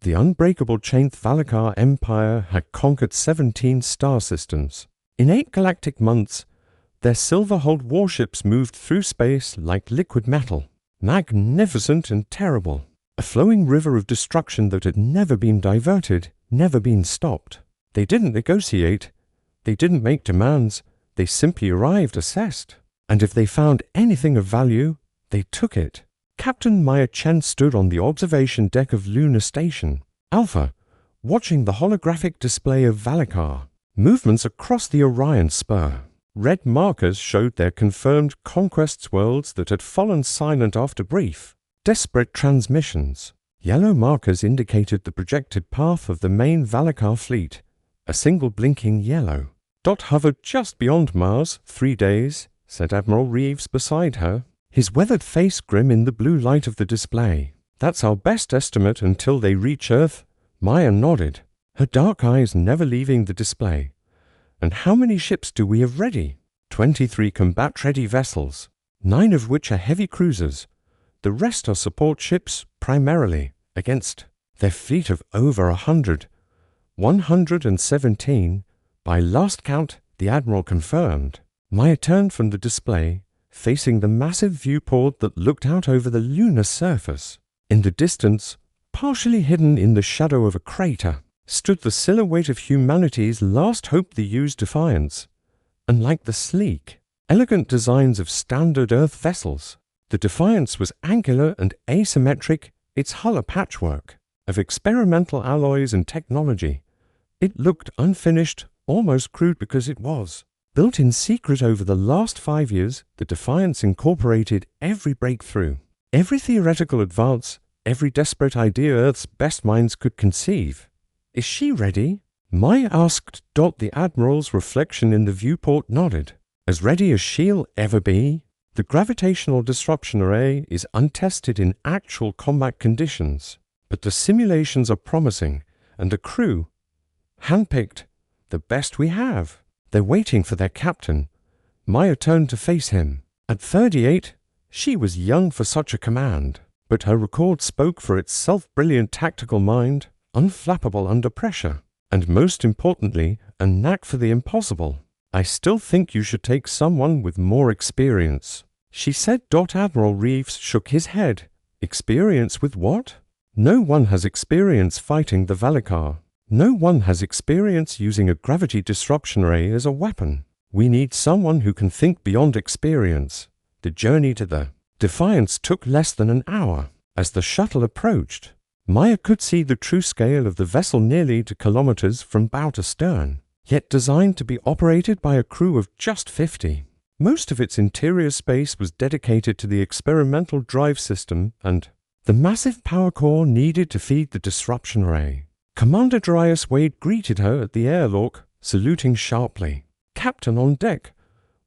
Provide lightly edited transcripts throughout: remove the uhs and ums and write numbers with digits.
The unbreakable chained Valakar Empire had conquered 17 star systems. In 8 galactic months, their silver-hulled warships moved through space like liquid metal, magnificent and terrible, a flowing river of destruction that had never been diverted, never been stopped. They didn't negotiate, they didn't make demands, they simply arrived, assessed, and if they found anything of value, they took it. Captain Maya Chen stood on the observation deck of Lunar Station, Alpha, watching the holographic display of Valakar. Movements across the Orion Spur. Red markers showed their confirmed conquests worlds that had fallen silent after brief, desperate transmissions. Yellow markers indicated the projected path of the main Valakar fleet, a single blinking yellow. Dot hovered just beyond Mars, 3 days, said Admiral Reeves beside her, his weathered face grim in the blue light of the display. That's our best estimate until they reach Earth. Maya nodded, her dark eyes never leaving the display. And how many ships do we have ready? 23 combat-ready vessels, 9 of which are heavy cruisers. The rest are support ships, primarily, against their fleet of over 100. 117, by last count, the Admiral confirmed. Maya turned from the display, facing the massive viewport that looked out over the lunar surface. In the distance, partially hidden in the shadow of a crater, stood the silhouette of humanity's last hope, the used Defiance. Unlike the sleek, elegant designs of standard Earth vessels, the Defiance was angular and asymmetric, its hull a patchwork of experimental alloys and technology. It looked unfinished, almost crude because it was. Built in secret over the last 5 years, the Defiance incorporated every breakthrough, every theoretical advance, every desperate idea Earth's best minds could conceive. Is she ready? Maya asked. The Admiral's reflection in the viewport nodded. As ready as she'll ever be. The gravitational disruption array is untested in actual combat conditions, but the simulations are promising, and the crew, handpicked, the best we have. They're waiting for their captain. Maya turned to face him. At 38, she was young for such a command, but her record spoke for its self-brilliant tactical mind, unflappable under pressure, and most importantly, a knack for the impossible. I still think you should take someone with more experience, she said. Admiral Reeves shook his head. Experience with what? No one has experience fighting the Valakar. No one has experience using a gravity disruption ray as a weapon. We need someone who can think beyond experience. The journey to the Defiance took less than an hour. As the shuttle approached, Maya could see the true scale of the vessel nearly 2 kilometers from bow to stern, yet designed to be operated by a crew of just 50. Most of its interior space was dedicated to the experimental drive system and the massive power core needed to feed the disruption ray. Commander Darius Wade greeted her at the airlock, saluting sharply. Captain on deck.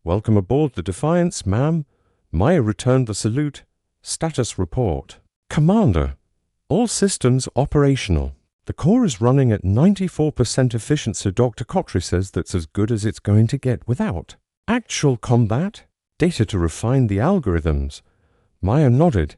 Welcome aboard the Defiance, ma'am. Maya returned the salute. Status report. Commander. All systems operational. The core is running at 94% efficiency. Dr. Kotri says that's as good as it's going to get without actual combat. Data to refine the algorithms. Maya nodded.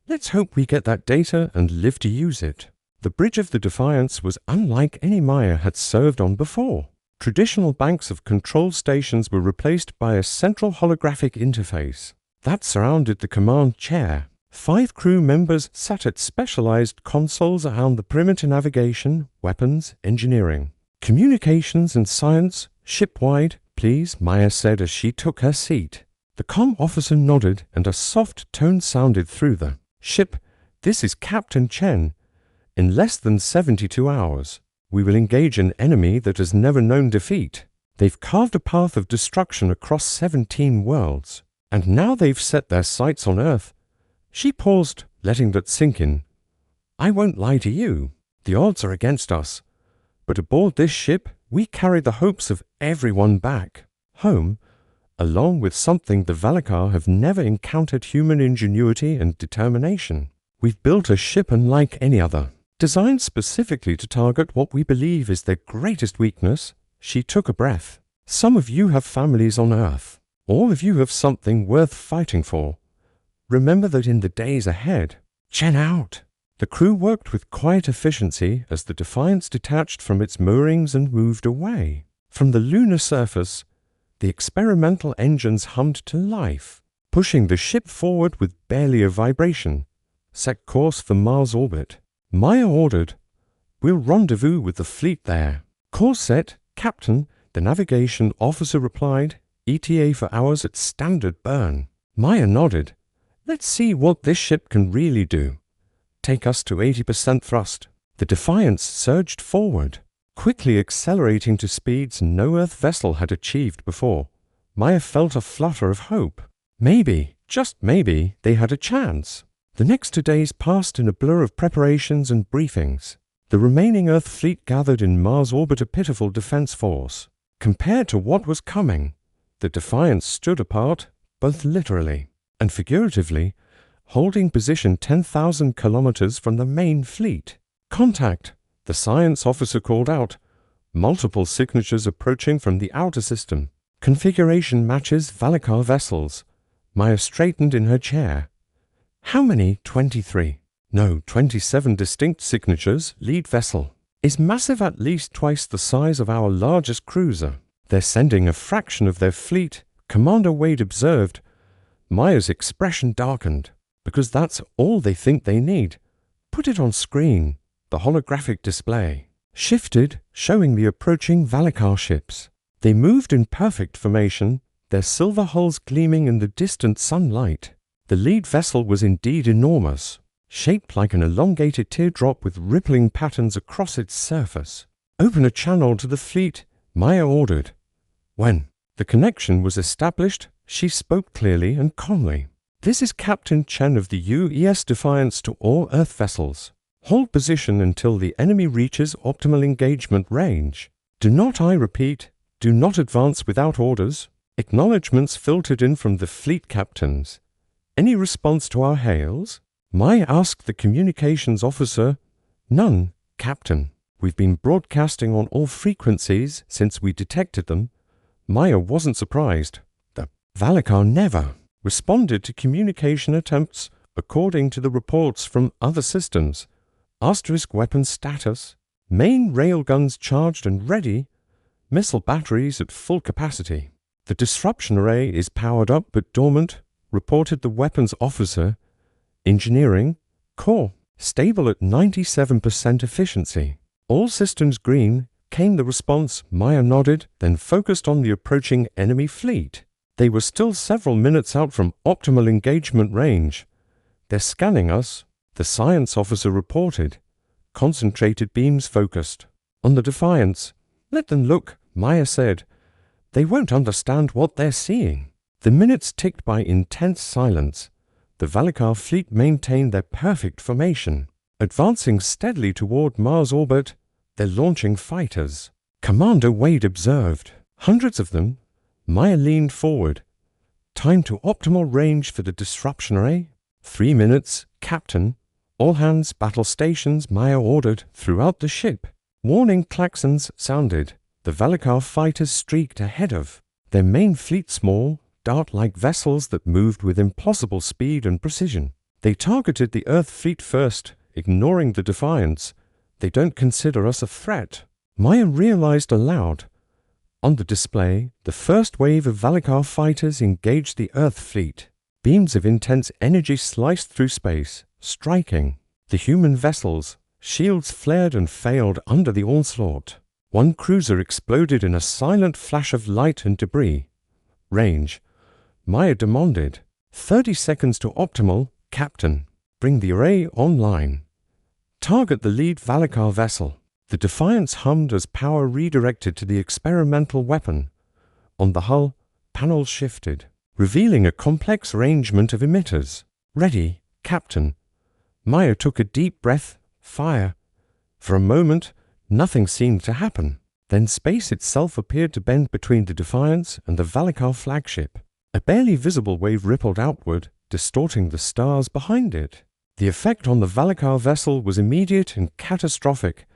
Let's hope we get that data and live to use it. The bridge of the Defiance was unlike any Maya had served on before. Traditional banks of control stations were replaced by a central holographic interface that surrounded the command chair. 5 crew members sat at specialized consoles around the perimeter: navigation, weapons, engineering, communications and science, ship-wide. Please, Maya said as she took her seat. The comm officer nodded and a soft tone sounded through the ship. This is Captain Chen. In less than 72 hours, we will engage an enemy that has never known defeat. They've carved a path of destruction across 17 worlds, and now they've set their sights on Earth. She paused, letting that sink in. I won't lie to you. The odds are against us. But aboard this ship, we carry the hopes of everyone back home, along with something the Valakar have never encountered: human ingenuity and determination. We've built a ship unlike any other, designed specifically to target what we believe is their greatest weakness. She took a breath. Some of you have families on Earth. All of you have something worth fighting for. Remember that in the days ahead. Chen out. The crew worked with quiet efficiency as the Defiance detached from its moorings and moved away. From the lunar surface, the experimental engines hummed to life, pushing the ship forward with barely a vibration. Set course for Mars orbit. Maya ordered, "We'll rendezvous with the fleet there." "Course set, Captain," the navigation officer replied, "ETA for hours at standard burn." Maya nodded. "Let's see what this ship can really do. Take us to 80% thrust." The Defiance surged forward, quickly accelerating to speeds no Earth vessel had achieved before. Maya felt a flutter of hope. Maybe, just maybe, they had a chance. The next 2 days passed in a blur of preparations and briefings. The remaining Earth fleet gathered in Mars orbit a pitiful defense force. Compared to what was coming, the Defiance stood apart, both literally and figuratively, holding position 10,000 kilometers from the main fleet. "Contact," the science officer called out. Multiple signatures approaching from the outer system. "Configuration matches Valakar vessels." Maya straightened in her chair. "How many?" 23. "No, 27 distinct signatures. Lead vessel is massive, at least twice the size of our largest cruiser. They're sending a fraction of their fleet," Commander Wade observed. Maya's expression darkened. "Because that's all they think they need. Put it on screen." The holographic display shifted, showing the approaching Valakar ships. They moved in perfect formation, their silver hulls gleaming in the distant sunlight. The lead vessel was indeed enormous, shaped like an elongated teardrop with rippling patterns across its surface. "Open a channel to the fleet," Maya ordered. When the connection was established, she spoke clearly and calmly. "This is Captain Chen of the UES Defiance to all Earth vessels. Hold position until the enemy reaches optimal engagement range. Do not, I repeat, do not advance without orders." Acknowledgements filtered in from the fleet captains. "Any response to our hails?" Maya asked the communications officer. "None, Captain. We've been broadcasting on all frequencies since we detected them." Maya wasn't surprised. The Valakar never responded to communication attempts according to the reports from other systems. Asterisk weapon status. Main railguns charged and ready. Missile batteries at full capacity. "The disruption array is powered up but dormant," reported the weapons officer. "Engineering, core, stable at 97% efficiency." "All systems green," came the response. Maya nodded, then focused on the approaching enemy fleet. They were still several minutes out from optimal engagement range. "They're scanning us," the science officer reported. Concentrated beams focused on the Defiance. "Let them look," Maya said. "They won't understand what they're seeing." The minutes ticked by intense silence. The Valakar fleet maintained their perfect formation, advancing steadily toward Mars orbit. "They're launching fighters," Commander Wade observed. "Hundreds of them." Maya leaned forward. "Time to optimal range for the disruption array?" 3 minutes, Captain. "All hands, battle stations," Maya ordered throughout the ship. Warning klaxons sounded. The Valakar fighters streaked ahead of their main fleet, small, dart-like vessels that moved with impossible speed and precision. They targeted the Earth fleet first, ignoring the Defiance. "They don't consider us a threat," Maya realized aloud. On the display, the first wave of Valakar fighters engaged the Earth fleet. Beams of intense energy sliced through space, striking the human vessels. Shields flared and failed under the onslaught. One cruiser exploded in a silent flash of light and debris. "Range," Maya demanded. 30 seconds to optimal, Captain. "Bring the array online." "Target the lead Valakar vessel." The Defiance hummed as power redirected to the experimental weapon. On the hull, panels shifted, revealing a complex arrangement of emitters. "Ready, Captain." Maya took a deep breath. "Fire." For a moment, nothing seemed to happen. Then space itself appeared to bend between the Defiance and the Valakar flagship. A barely visible wave rippled outward, distorting the stars behind it. The effect on the Valakar vessel was immediate and catastrophic.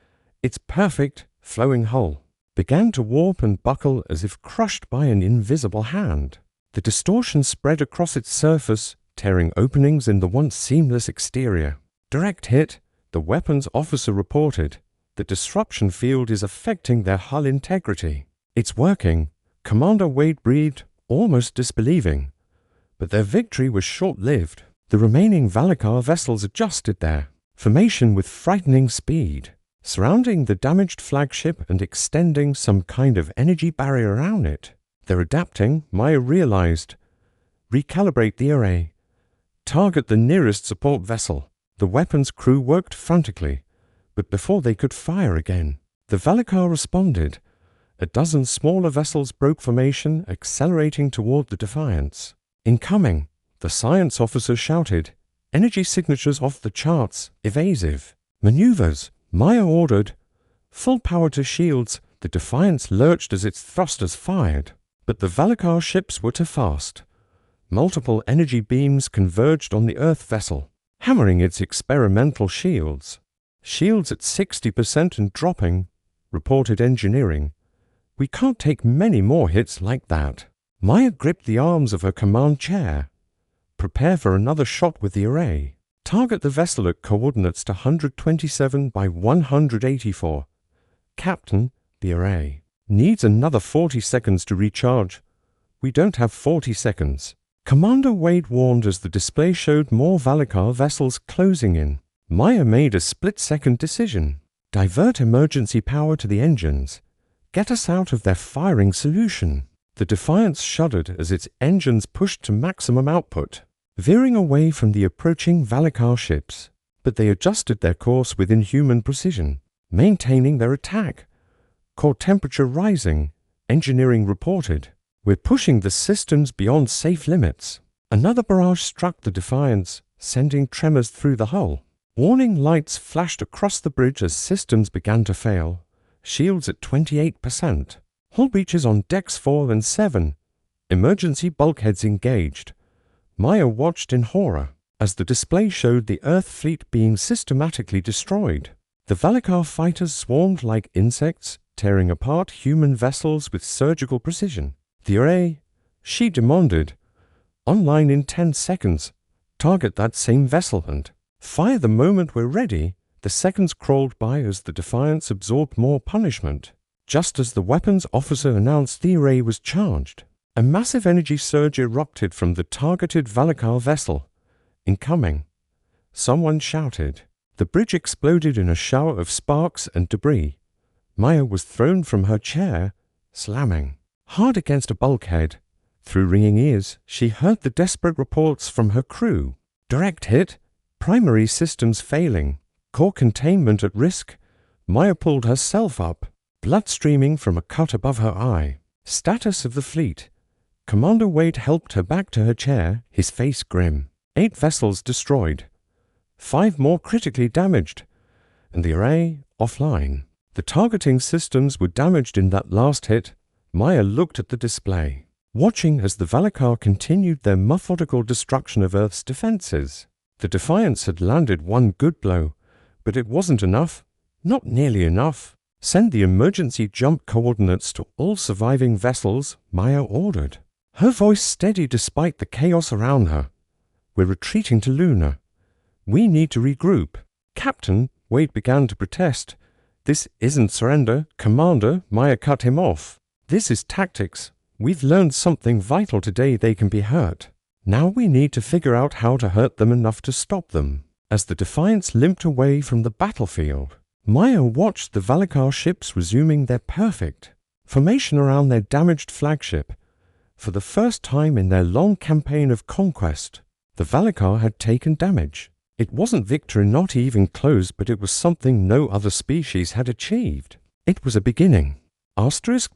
Its perfect, flowing hull began to warp and buckle as if crushed by an invisible hand. The distortion spread across its surface, tearing openings in the once seamless exterior. "Direct hit," The weapons officer reported, "The disruption field is affecting their hull integrity." "It's working," Commander Wade breathed, almost disbelieving. But their victory was short-lived. The remaining Valakar vessels adjusted their formation with frightening speed, surrounding the damaged flagship and extending some kind of energy barrier around it. "They're adapting," Maya realized. "Recalibrate the array. Target the nearest support vessel." The weapons crew worked frantically, but before they could fire again, the Valakar responded. A dozen smaller vessels broke formation, accelerating toward the Defiance. "Incoming!" the science officer shouted. "Energy signatures off the charts, evasive." "Maneuvers!" Maya ordered. Full power to shields, the Defiance lurched as its thrusters fired. But the Valakar ships were too fast. Multiple energy beams converged on the Earth vessel, hammering its experimental shields. "Shields at 60% and dropping," reported engineering. "We can't take many more hits like that." Maya gripped the arms of her command chair. "Prepare for another shot with the array. Target the vessel at coordinates to 127 by 184. Captain, the array needs another 40 seconds to recharge." "We don't have 40 seconds. Commander Wade warned as the display showed more Valakar vessels closing in. Maya made a split-second decision. Divert emergency power to the engines. Get us out of their firing solution. The Defiance shuddered as its engines pushed to maximum output, veering away from the approaching Valakar ships. But they adjusted their course with inhuman precision, maintaining their attack. "Core temperature rising," engineering reported. "We're pushing the systems beyond safe limits." Another barrage struck the Defiance, sending tremors through the hull. Warning lights flashed across the bridge as systems began to fail. Shields at 28%. Hull breaches on decks 4 and 7. Emergency bulkheads engaged. Maya watched in horror as the display showed the Earth fleet being systematically destroyed. The Valakar fighters swarmed like insects, tearing apart human vessels with surgical precision. "The array," she demanded. "Online in 10 seconds. Target that same vessel and fire the moment we're ready." The seconds crawled by as the Defiance absorbed more punishment. Just as the weapons officer announced the array was charged, a massive energy surge erupted from the targeted Valakar vessel. "Incoming!" someone shouted. The bridge exploded in a shower of sparks and debris. Maya was thrown from her chair, slamming hard against a bulkhead. Through ringing ears, she heard the desperate reports from her crew. "Direct hit, primary systems failing, core containment at risk." Maya pulled herself up, blood streaming from a cut above her eye. "Status of the fleet." Commander Wade helped her back to her chair, his face grim. 8 vessels destroyed, 5 more critically damaged, and the array offline. The targeting systems were damaged in that last hit. Maya looked at the display, watching as the Valakar continued their methodical destruction of Earth's defenses. The Defiance had landed one good blow, but it wasn't enough. Not nearly enough. "Send the emergency jump coordinates to all surviving vessels," Maya ordered, her voice steady despite the chaos around her. "We're retreating to Luna. We need to regroup." "Captain," Wade began to protest. "This isn't surrender, Commander," Maya cut him off. "This is tactics. We've learned something vital today. They can be hurt. Now we need to figure out how to hurt them enough to stop them." As the Defiance limped away from the battlefield, Maya watched the Valakar ships resuming their perfect formation around their damaged flagship. For the first time in their long campaign of conquest, the Valakar had taken damage. It wasn't victory, not even close, but it was something no other species had achieved. It was a beginning.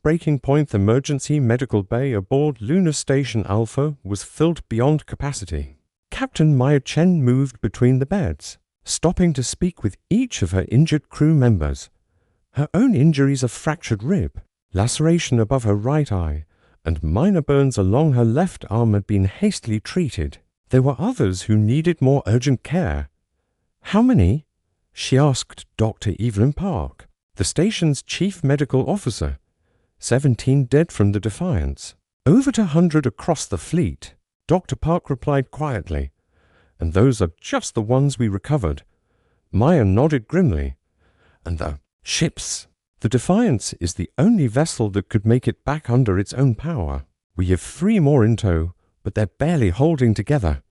Breaking point emergency medical bay aboard Lunar Station Alpha was filled beyond capacity. Captain Maya Chen moved between the beds, stopping to speak with each of her injured crew members. Her own injuries, a fractured rib, laceration above her right eye, and minor burns along her left arm, had been hastily treated. There were others who needed more urgent care. "How many?" she asked Dr. Evelyn Park, the station's chief medical officer. 17 dead from the Defiance. Over 100 across the fleet, Dr. Park replied quietly. "And those are just the ones we recovered. Maya nodded grimly. And the ships. The Defiance is the only vessel that could make it back under its own power. We have 3 more in tow, but they're barely holding together.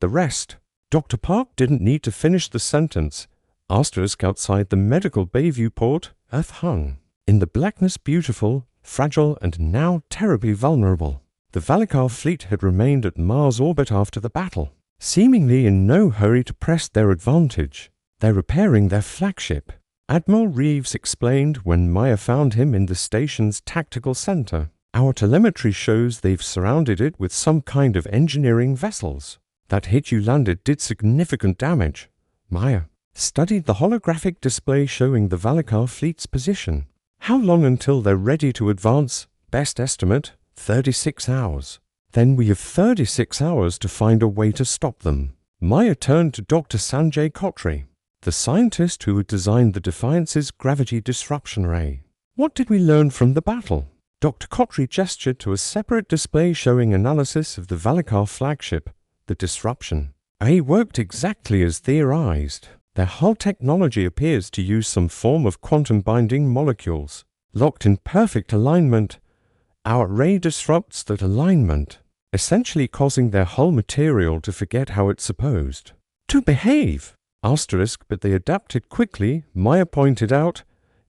The rest. Dr. Park didn't need to finish the sentence. Asterisk outside the medical Bayview port, Earth hung. In the blackness beautiful, fragile, and now terribly vulnerable. The Valakar fleet had remained at Mars orbit after the battle, seemingly in no hurry to press their advantage. They're repairing their flagship, Admiral Reeves explained when Maya found him in the station's tactical center. Our telemetry shows they've surrounded it with some kind of engineering vessels. That hit you landed did significant damage. Maya studied the holographic display showing the Valakar fleet's position. How long until they're ready to advance? Best estimate, 36 hours. Then we have 36 hours to find a way to stop them. Maya turned to Dr. Sanjay Kotri, the scientist who had designed the Defiance's gravity disruption ray. What did we learn from the battle? Dr. Kotri gestured to a separate display showing analysis of the Valakar flagship, the disruption. It worked exactly as theorized. Their hull technology appears to use some form of quantum-binding molecules. Locked in perfect alignment, our ray disrupts that alignment, essentially causing their hull material to forget how it's supposed to behave. Asterisk, but they adapted quickly, Maya pointed out.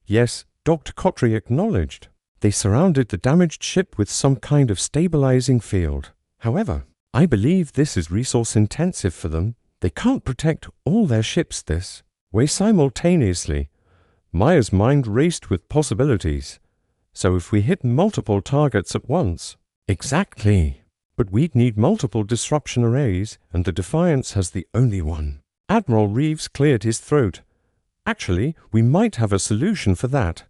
Yes, Dr. Kotri acknowledged. They surrounded the damaged ship with some kind of stabilizing field. However, I believe this is resource-intensive for them. They can't protect all their ships this way simultaneously. Maya's mind raced with possibilities. So if we hit multiple targets at once... Exactly. But we'd need multiple disruption arrays, and the Defiance has the only one. Admiral Reeves cleared his throat. Actually, we might have a solution for that.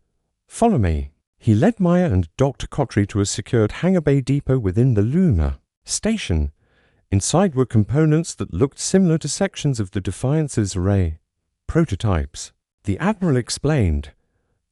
Follow me. He led Maya and Dr. Kotri to a secured hangar bay depot within the Lunar station. Inside were components that looked similar to sections of the Defiance's array. Prototypes. The Admiral explained.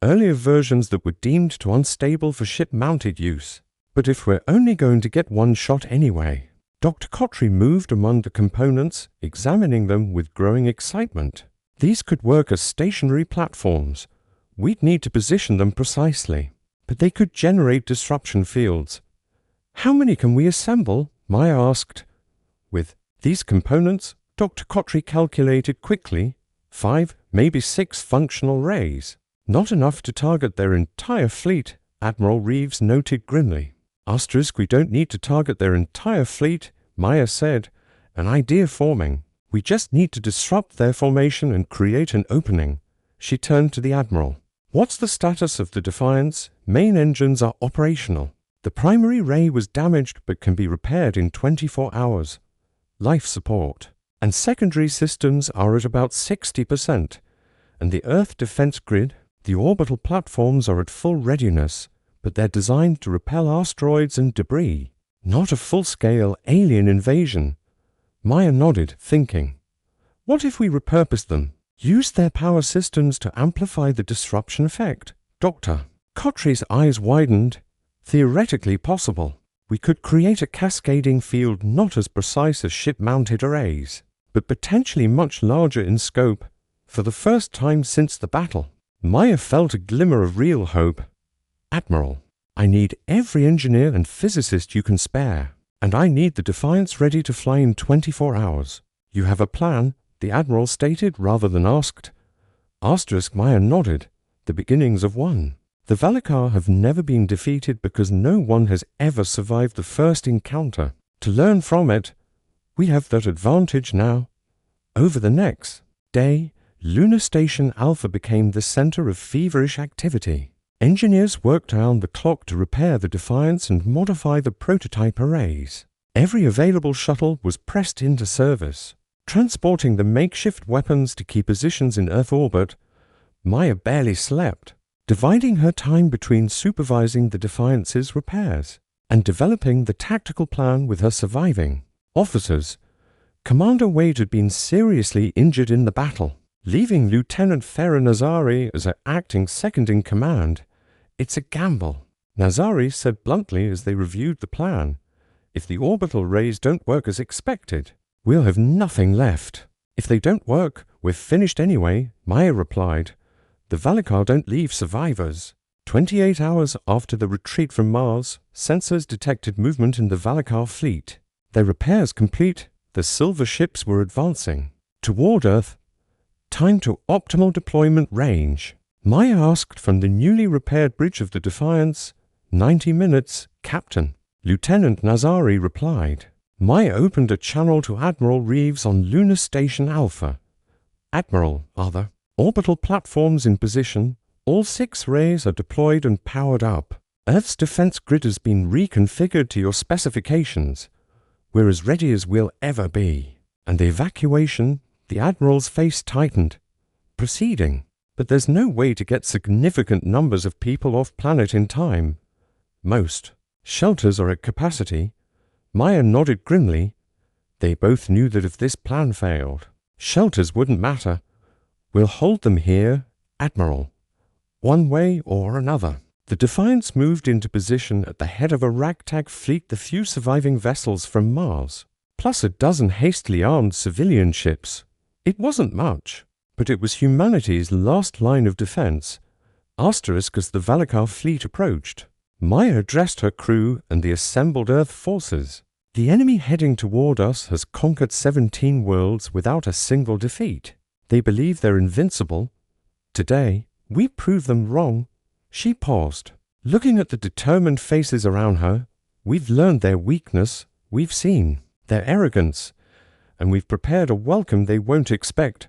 Earlier versions that were deemed too unstable for ship-mounted use. But if we're only going to get one shot anyway... Dr. Kotri moved among the components, examining them with growing excitement. These could work as stationary platforms. We'd need to position them precisely. But they could generate disruption fields. How many can we assemble? Maya asked. With these components, Dr. Kotri calculated quickly, 5, maybe 6 functional rays. Not enough to target their entire fleet, Admiral Reeves noted grimly. Asterisk, we don't need to target their entire fleet, Maya said. An idea forming. We just need to disrupt their formation and create an opening. She turned to the Admiral. What's the status of the Defiance? Main engines are operational. The primary ray was damaged but can be repaired in 24 hours. Life support. And secondary systems are at about 60%. And the Earth defense grid, the orbital platforms are at full readiness. But they're designed to repel asteroids and debris, not a full-scale alien invasion. Maya nodded, thinking. What if we repurpose them? Use their power systems to amplify the disruption effect? Dr. Kotri's eyes widened. Theoretically possible. We could create a cascading field not as precise as ship-mounted arrays, but potentially much larger in scope. For the first time since the battle, Maya felt a glimmer of real hope. Admiral, I need every engineer and physicist you can spare, and I need the Defiance ready to fly in 24 hours. You have a plan, the Admiral stated rather than asked. Asterisk, Maya nodded. The beginnings of one. The Valakar have never been defeated because no one has ever survived the first encounter. To learn from it, we have that advantage now. Over the next day, Lunar Station Alpha became the center of feverish activity. Engineers worked around the clock to repair the Defiance and modify the prototype arrays. Every available shuttle was pressed into service, transporting the makeshift weapons to key positions in Earth orbit. Maya barely slept, dividing her time between supervising the Defiance's repairs and developing the tactical plan with her surviving officers. Commander Wade had been seriously injured in the battle, leaving Lieutenant Farah Nazari as her acting second-in-command. It's a gamble, Nazari said bluntly as they reviewed the plan. If the orbital rays don't work as expected, we'll have nothing left. "If they don't work, we're finished anyway," Maya replied. "The Valakar don't leave survivors." 28 hours after the retreat from Mars, sensors detected movement in the Valakar fleet. Their repairs complete, the silver ships were advancing toward Earth. Time to optimal deployment range. Maya asked from the newly repaired bridge of the Defiance. 90 minutes, Captain. Lieutenant Nazari replied. Maya opened a channel to Admiral Reeves on Lunar Station Alpha. "Admiral, are the orbital platforms in position? All 6 rays are deployed and powered up. Earth's defense grid has been reconfigured to your specifications. We're as ready as we'll ever be." And the evacuation, the Admiral's face tightened. "Proceeding. But there's no way to get significant numbers of people off planet in time. Most shelters are at capacity." Maya nodded grimly. They both knew that if this plan failed, shelters wouldn't matter. "We'll hold them here, Admiral. One way or another." The Defiance moved into position at the head of a ragtag fleet, the few surviving vessels from Mars, plus a dozen hastily armed civilian ships. It wasn't much, but it was humanity's last line of defense. Asterisk as the Valakar fleet approached. Maya addressed her crew and the assembled Earth forces. "The enemy heading toward us has conquered 17 worlds without a single defeat. They believe they're invincible. Today, we prove them wrong." She paused, looking at the determined faces around her. "We've learned their weakness, we've seen their arrogance, and we've prepared a welcome they won't expect.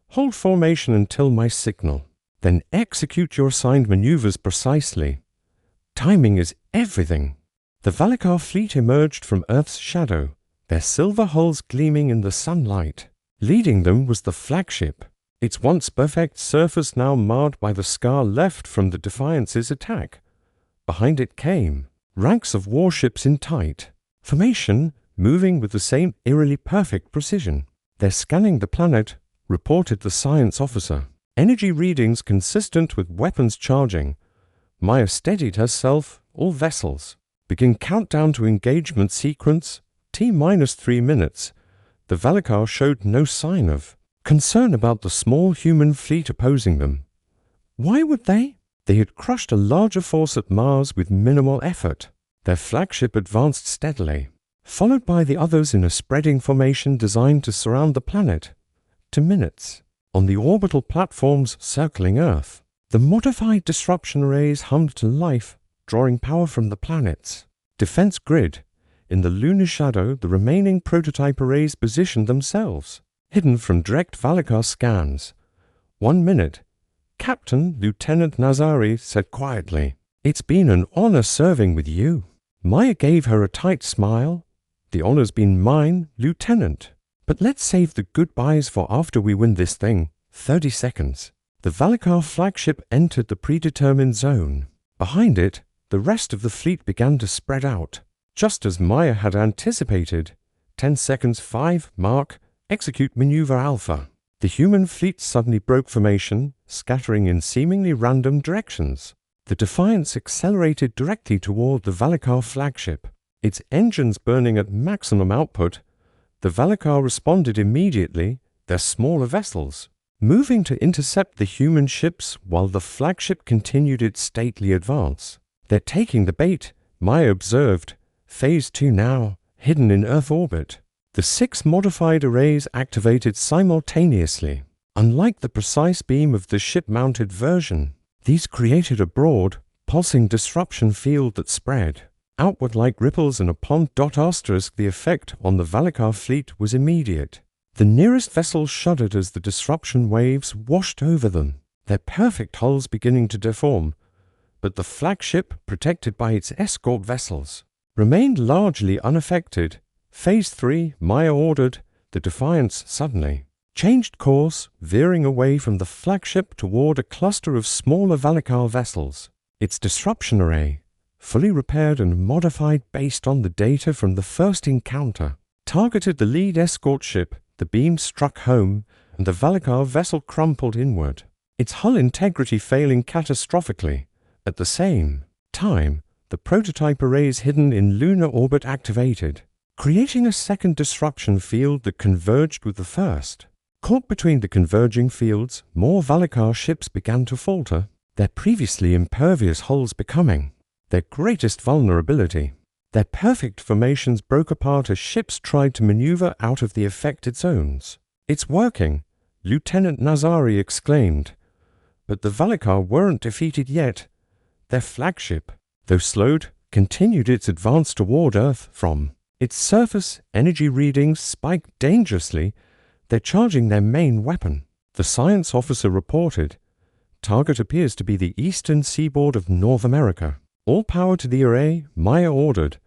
Hold formation until my signal. Then execute your assigned maneuvers precisely. Timing is everything." The Valakar fleet emerged from Earth's shadow, their silver hulls gleaming in the sunlight. Leading them was the flagship, its once perfect surface now marred by the scar left from the Defiance's attack. Behind it came ranks of warships in tight formation, moving with the same eerily perfect precision. "They're scanning the planet," reported the science officer. "Energy readings consistent with weapons charging." Maya steadied herself. "All vessels. Begin countdown to engagement sequence. T-3 minutes. The Valakar showed no sign of concern about the small human fleet opposing them. Why would they? They had crushed a larger force at Mars with minimal effort. Their flagship advanced steadily, followed by the others in a spreading formation designed to surround the planet. To minutes. On the orbital platforms circling Earth, the modified disruption arrays hummed to life, drawing power from the planet's defense grid. In the lunar shadow, the remaining prototype arrays positioned themselves, hidden from direct Valakar scans. 1 minute. Captain, Lieutenant Nazari said quietly, "It's been an honor serving with you." Maya gave her a tight smile. "The honor's been mine, Lieutenant. But let's save the goodbyes for after we win this thing." 30 seconds. The Valakar flagship entered the predetermined zone. Behind it, the rest of the fleet began to spread out, just as Maya had anticipated. 10 seconds, 5, mark, execute maneuver Alpha. The human fleet suddenly broke formation, scattering in seemingly random directions. The Defiance accelerated directly toward the Valakar flagship, its engines burning at maximum output. The Valakar responded immediately, their smaller vessels moving to intercept the human ships while the flagship continued its stately advance. "They're taking the bait," Maya observed. Phase 2 now, hidden in Earth orbit. The 6 modified arrays activated simultaneously. Unlike the precise beam of the ship-mounted version, these created a broad, pulsing disruption field that spread outward like ripples in a pond. Asterisk the effect on the Valakar fleet was immediate. The nearest vessels shuddered as the disruption waves washed over them, their perfect hulls beginning to deform. But the flagship, protected by its escort vessels, remained largely unaffected. Phase 3, Maya ordered. The Defiance suddenly changed course, veering away from the flagship toward a cluster of smaller Valakar vessels. Its disruption array, fully repaired and modified based on the data from the first encounter, targeted the lead escort ship. The beam struck home, and the Valakar vessel crumpled inward, its hull integrity failing catastrophically. At the same time, the prototype arrays hidden in lunar orbit activated, creating a second disruption field that converged with the first. Caught between the converging fields, more Valakar ships began to falter, their previously impervious hulls becoming their greatest vulnerability. Their perfect formations broke apart as ships tried to maneuver out of the affected zones. "It's working," Lieutenant Nazari exclaimed. But the Valakar weren't defeated yet. Their flagship, though slowed, continued its advance toward Earth. From its surface, energy readings spiked dangerously. They're charging their main weapon. The science officer reported. Target appears to be the eastern seaboard of North America. All power to the array, Maya ordered.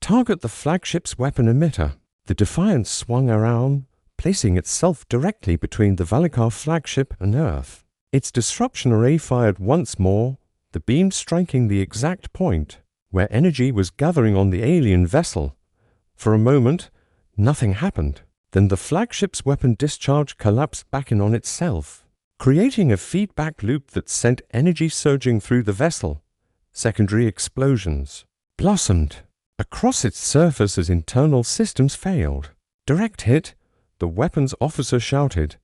Target the flagship's weapon emitter. The Defiance swung around, placing itself directly between the Valakar flagship and Earth. Its disruption array fired once more, the beam striking the exact point where energy was gathering on the alien vessel. For a moment, nothing happened. Then the flagship's weapon discharge collapsed back in on itself, creating a feedback loop that sent energy surging through the vessel. Secondary explosions blossomed across its surface as internal systems failed. "Direct hit," the weapons officer shouted.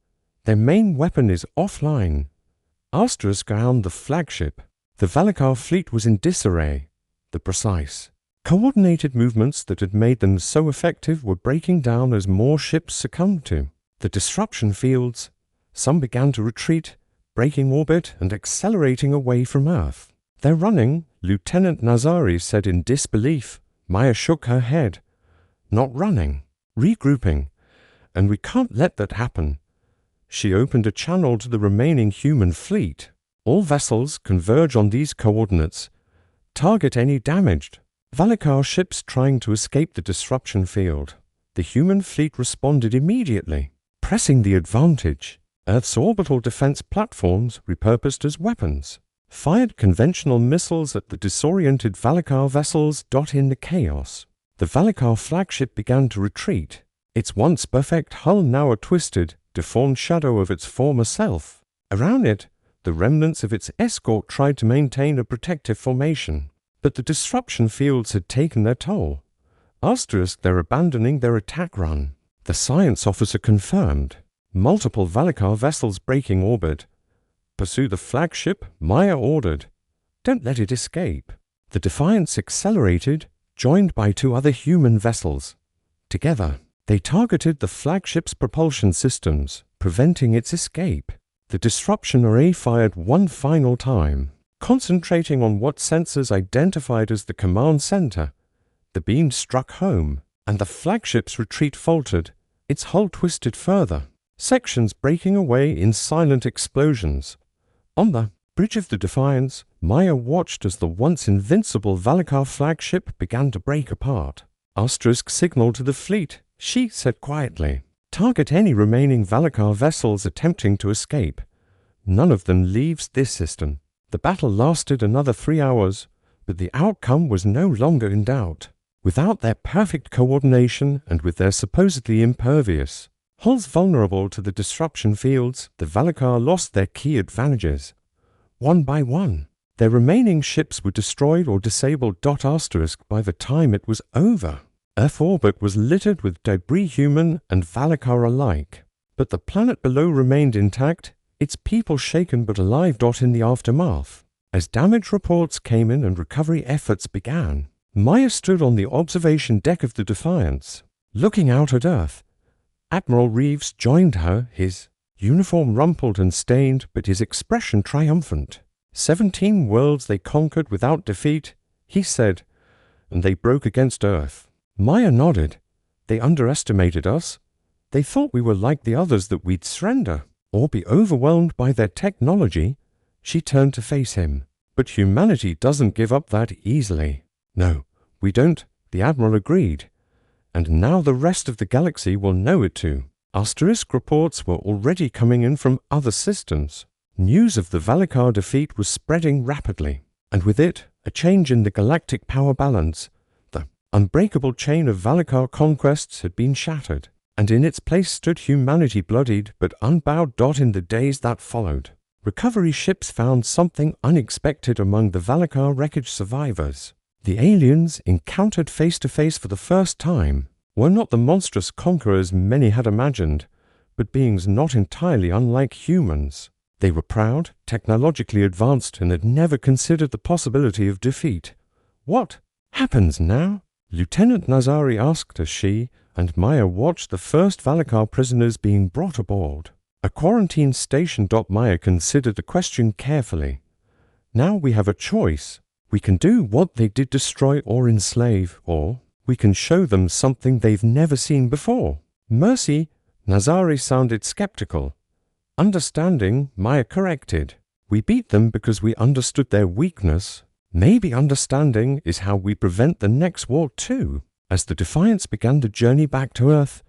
"Their main weapon is offline." Asterisk around the flagship. The Valakar fleet was in disarray. The precise, coordinated movements that had made them so effective were breaking down as more ships succumbed to the disruption fields. Some began to retreat, breaking orbit and accelerating away from Earth. "They're running," Lieutenant Nazari said in disbelief. Maya shook her head. "Not running, regrouping, and we can't let that happen." She opened a channel to the remaining human fleet. "All vessels converge on these coordinates. Target any damaged Valakar ships trying to escape the disruption field." The human fleet responded immediately, pressing the advantage. Earth's orbital defense platforms, repurposed as weapons, fired conventional missiles at the disoriented Valakar vessels. In the chaos, the Valakar flagship began to retreat, its once perfect hull now a twisted, deformed shadow of its former self. Around it, the remnants of its escort tried to maintain a protective formation, but the disruption fields had taken their toll. They're abandoning their attack run. The science officer confirmed. Multiple Valakar vessels breaking orbit. "Pursue the flagship," Maya ordered. "Don't let it escape." The Defiance accelerated, joined by 2 other human vessels. Together, they targeted the flagship's propulsion systems, preventing its escape. The disruption array fired one final time, concentrating on what sensors identified as the command center. The beam struck home, and the flagship's retreat faltered, its hull twisted further, sections breaking away in silent explosions. On the bridge of the Defiance, Maya watched as the once invincible Valakar flagship began to break apart. Asterisk signaled to the fleet. She said quietly, "Target any remaining Valakar vessels attempting to escape. None of them leaves this system." The battle lasted another 3 hours, but the outcome was no longer in doubt. Without their perfect coordination and with their supposedly impervious hulls vulnerable to the disruption fields, the Valakar lost their key advantages. One by one, their remaining ships were destroyed or disabled. By the time it was over, Earth orbit was littered with debris, human and Valakar alike. But the planet below remained intact, its people shaken but alive. In the aftermath, as damage reports came in and recovery efforts began, Maya stood on the observation deck of the Defiance, looking out at Earth. Admiral Reeves joined her, his uniform rumpled and stained, but his expression triumphant. 17 worlds they conquered without defeat, he said, and they broke against Earth. Maya nodded. They underestimated us. They thought we were like the others, that we'd surrender or be overwhelmed by their technology. She turned to face him. But humanity doesn't give up that easily. No, we don't, the Admiral agreed. And now the rest of the galaxy will know it too. Reports were already coming in from other systems. News of the Valakar defeat was spreading rapidly, and with it, a change in the galactic power balance. The unbreakable chain of Valakar conquests had been shattered, and in its place stood humanity, bloodied but unbowed. In the days that followed, recovery ships found something unexpected among the Valakar wreckage survivors. The aliens, encountered face to face for the first time, were not the monstrous conquerors many had imagined, but beings not entirely unlike humans. They were proud, technologically advanced, and had never considered the possibility of defeat. What happens now? Lieutenant Nazari asked as she and Maya watched the first Valakar prisoners being brought aboard. A quarantine station. Maya considered the question carefully. Now we have a choice. We can do what they did, destroy or enslave, or we can show them something they've never seen before. Mercy, Nazari sounded skeptical. Understanding, Maya corrected. We beat them because we understood their weakness. Maybe understanding is how we prevent the next war too. As the Defiance began the journey back to Earth,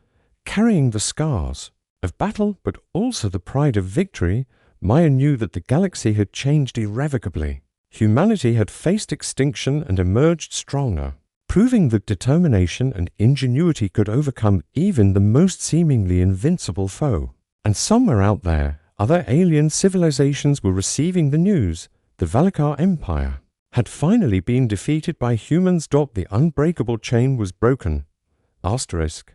carrying the scars of battle but also the pride of victory, Maya knew that the galaxy had changed irrevocably. Humanity had faced extinction and emerged stronger, proving that determination and ingenuity could overcome even the most seemingly invincible foe. And somewhere out there, other alien civilizations were receiving the news. The Valakar Empire had finally been defeated by humans. The unbreakable chain was broken. Asterisk.